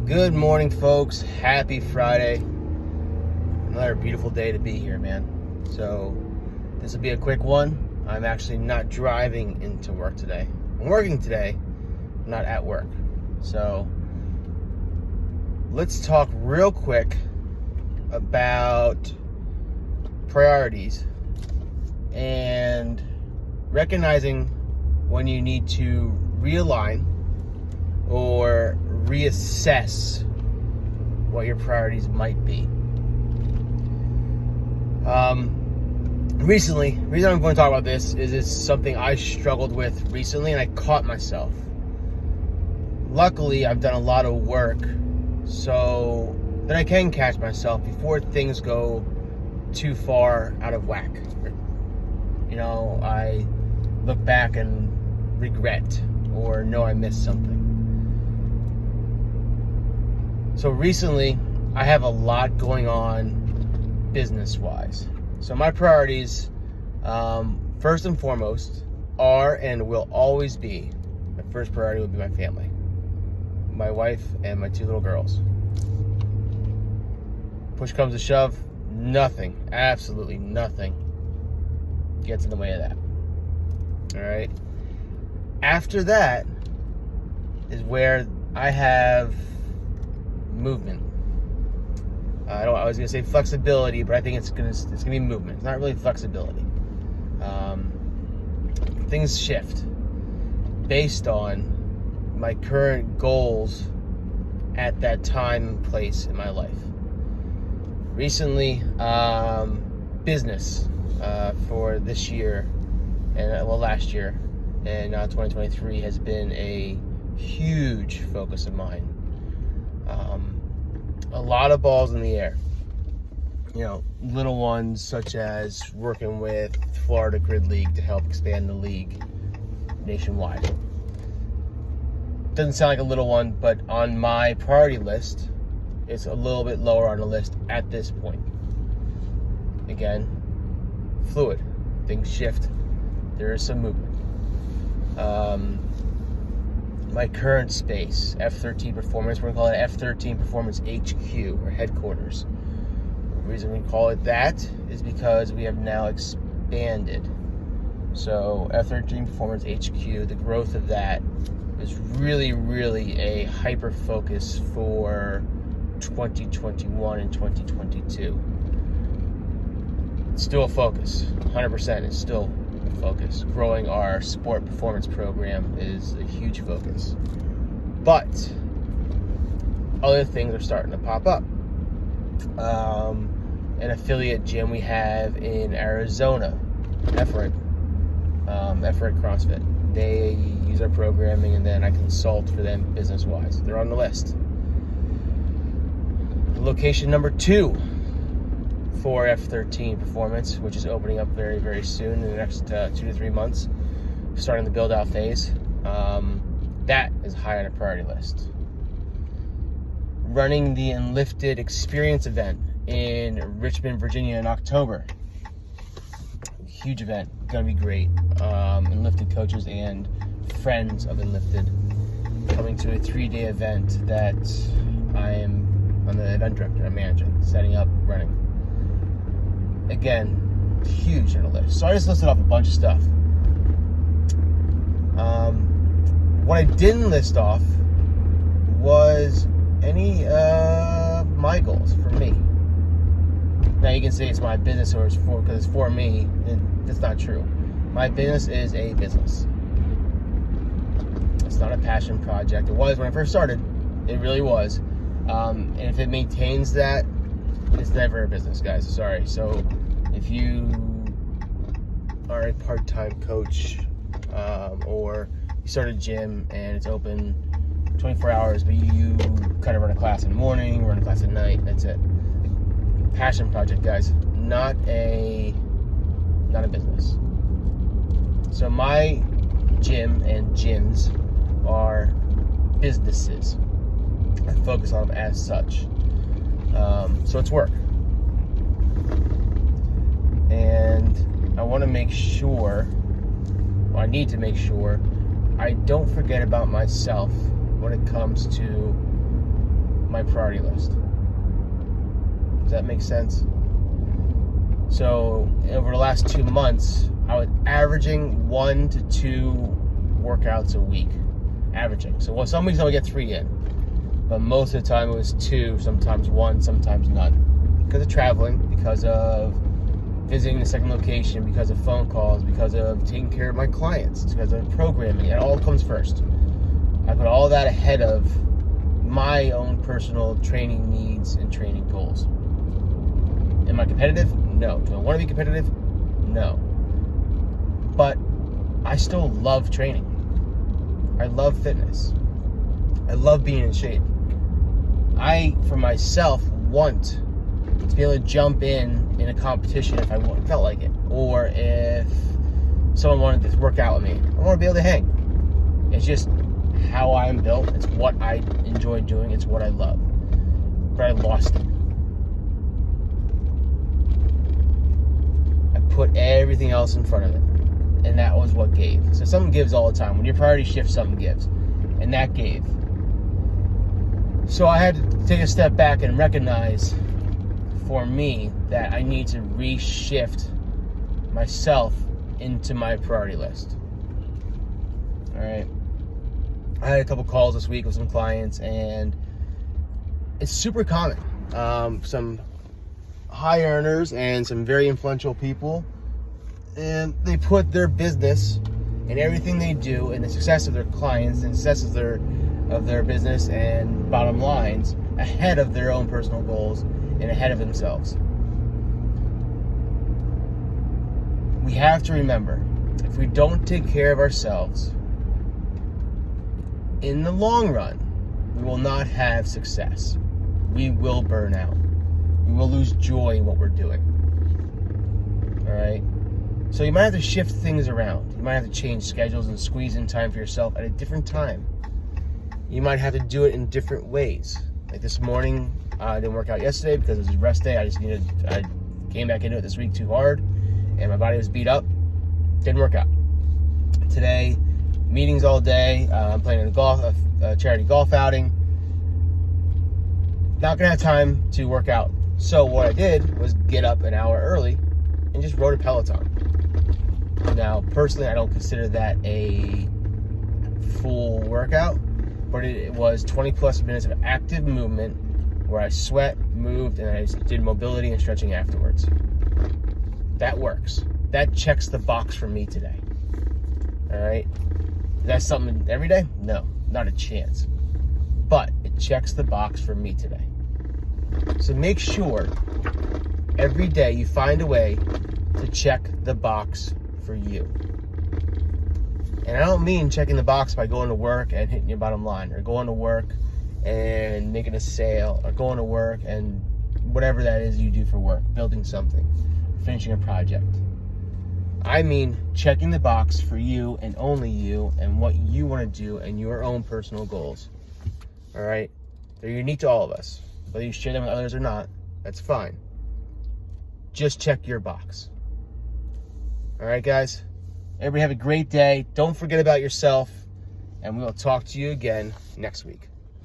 Good morning, folks. Happy Friday. Another beautiful day to be here, man. So this will be a quick one. I'm actually not driving into work today. I'm working today, I'm not at work. So let's talk real quick about priorities and recognizing when you need to realign or reassess what your priorities might be. Recently, the reason I'm going to talk about this is it's something I struggled with recently and I caught myself. Luckily, I've done a lot of work so that I can catch myself before things go too far out of whack. You know, I look back and regret or know I missed something. So recently, I have a lot going on business-wise. So my priorities, first and foremost, are and will always be, my first priority will be my family. My wife and my 2 little girls. Push comes to shove, nothing, absolutely nothing gets in the way of that. All right. After that is where I have movement. I was gonna say flexibility, but I think it's gonna be movement. It's not really flexibility. Things shift based on my current goals at that time and place in my life. Recently, business for this year and last year and 2023 has been a huge focus of mine. A lot of balls in the air. You know, little ones such as working with Florida Grid League to help expand the league nationwide. Doesn't sound like a little one, but on my priority list, it's a little bit lower on the list at this point. Again, fluid. Things shift. There is some movement. My current space, F13 Performance, we're going to call it F13 Performance HQ, or headquarters. The reason we call it that is because we have now expanded. So F13 Performance HQ, the growth of that is really, really a hyper focus for 2021 and 2022. It's still a focus, 100%. It's still a focus. Growing our sport performance program is a huge focus. But other things are starting to pop up. An affiliate gym we have in Arizona, Everett CrossFit. They use our programming and then I consult for them business-wise. They're on the list. Location number 2 for F13 Performance, which is opening up very, very soon in the next 2 to 3 months, starting the build-out phase. That is high on the priority list. Running the Enlifted Experience event in Richmond, Virginia in October. Huge event, gonna be great. Enlifted coaches and friends of Enlifted coming to a 3-day event that I am on the event director, I'm managing, setting up, running. Again, huge on the list. So I just listed off a bunch of stuff. What I didn't list off was any of my goals for me. Now you can say it's my business or it's for, because it's for me. That's not true. My business is a business. It's not a passion project. It was when I first started. It really was. And if it maintains that, it's never a business, guys. Sorry. So if you are a part-time coach or you start a gym and it's open 24 hours, but you kind of run a class in the morning, run a class at night, that's it. Passion project, guys. Not a business. So my gym and gyms are businesses. I focus on them as such. So it's work. And I want to make sure, well, I need to make sure I don't forget about myself when it comes to my priority list. Does that make sense? So over the last 2 months, I was averaging 1 to 2 workouts a week. Averaging. So some weeks I would get 3 in. But most of the time it was 2, sometimes 1, sometimes none. Because of traveling, because of visiting the second location, because of phone calls, because of taking care of my clients, because of programming. It all comes first. I put all that ahead of my own personal training needs and training goals. Am I competitive? No. Do I want to be competitive? No. But I still love training. I love fitness. I love being in shape. I, for myself, want to be able to jump in a competition if I felt like it, or if someone wanted to work out with me. I want to be able to hang. It's just how I'm built. It's what I enjoy doing. It's what I love. But I lost it. I put everything else in front of it, and that was what gave. So something gives all the time. When your priority shifts, something gives, and that gave. So I had to take a step back and recognize for me that I need to reshift myself into my priority list. All right. I had a couple calls this week with some clients, and it's super common. Some high earners and some very influential people, and they put their business and everything they do and the success of their clients and success of their business and bottom lines ahead of their own personal goals and ahead of themselves. We have to remember, if we don't take care of ourselves, in the long run, we will not have success. We will burn out. We will lose joy in what we're doing. All right? So you might have to shift things around. You might have to change schedules and squeeze in time for yourself at a different time. You might have to do it in different ways. Like this morning, I didn't work out yesterday because it was a rest day. I came back into it this week too hard, and my body was beat up. Didn't work out. Today, meetings all day. I'm playing a charity golf outing. Not gonna have time to work out. So what I did was get up an hour early and just rode a Peloton. Now, personally, I don't consider that a full workout, but it was 20 plus minutes of active movement where I sweat, moved, and I did mobility and stretching afterwards. That works. That checks the box for me today. All right? Is that something every day? No, not a chance. But it checks the box for me today. So make sure every day you find a way to check the box for you. And I don't mean checking the box by going to work and hitting your bottom line, or going to work and making a sale, or going to work and whatever that is you do for work, building something, finishing a project. I mean checking the box for you and only you and what you want to do and your own personal goals. All right? They're unique to all of us. Whether you share them with others or not, that's fine. Just check your box. All right, guys? Everybody have a great day. Don't forget about yourself, and we will talk to you again next week.